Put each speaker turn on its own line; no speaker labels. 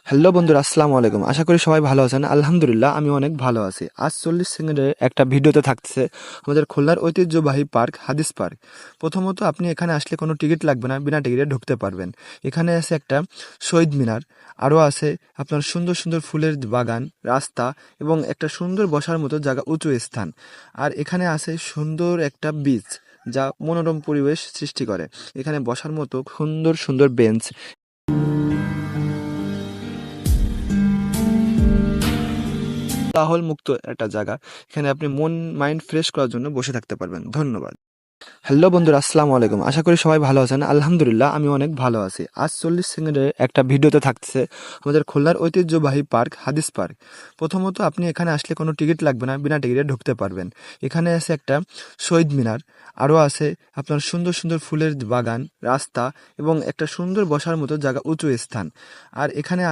Hello বন্ধুরা, আসসালামু আলাইকুম। আশা করি সবাই ভালো আছেন। আলহামদুলিল্লাহ আমি অনেক ভালো আছি। আজ 40 সেকেন্ডের একটা ভিডিওতে থাকছে আমাদের খুলনার ঐতিহ্যবাহী পার্ক হাদিস পার্ক। প্রথমত আপনি এখানে আসলে কোনো টিকিট লাগবে না, বিনা টিকিটে ঢুকতে পারবেন। এখানে আছে একটা শহীদ মিনার, আরও আছে আপনার সুন্দর সুন্দর ফুলের বাগান, রাস্তা এবং একটা সুন্দর বসার মতো জায়গা, উঁচু স্থান। আর এখানে আছে সুন্দর একটা বিচ, যা মনোরম পরিবেশ সৃষ্টি করে। এখানে বসার মতো সুন্দর সুন্দর বেঞ্চ, কোলাহল মুক্ত একটা জায়গা। এখানে আপনি মন মাইন্ড ফ্রেশ করার জন্য বসে থাকতে পারবেন। ধন্যবাদ। হ্যালো বন্ধুরা, আসসালামু আলাইকুম। আশা করি সবাই ভালো আছেন। আলহামদুলিল্লাহ আমি অনেক ভালো আছি। আজ 40 সেকেন্ডের একটা ভিডিওতে থাকছে আমাদের খুলনার ঐতিহ্যবাহী পার্ক হাদিস পার্ক। প্রথমত আপনি এখানে আসলে কোনো টিকিট লাগবে না, বিনা টিকিটে ঢুকতে পারবেন। এখানে আছে একটা শহীদ মিনার, আরও আছে আপনার সুন্দর সুন্দর ফুলের বাগান, রাস্তা এবং একটা সুন্দর বসার মতো জায়গা, উঁচু স্থান। আর এখানে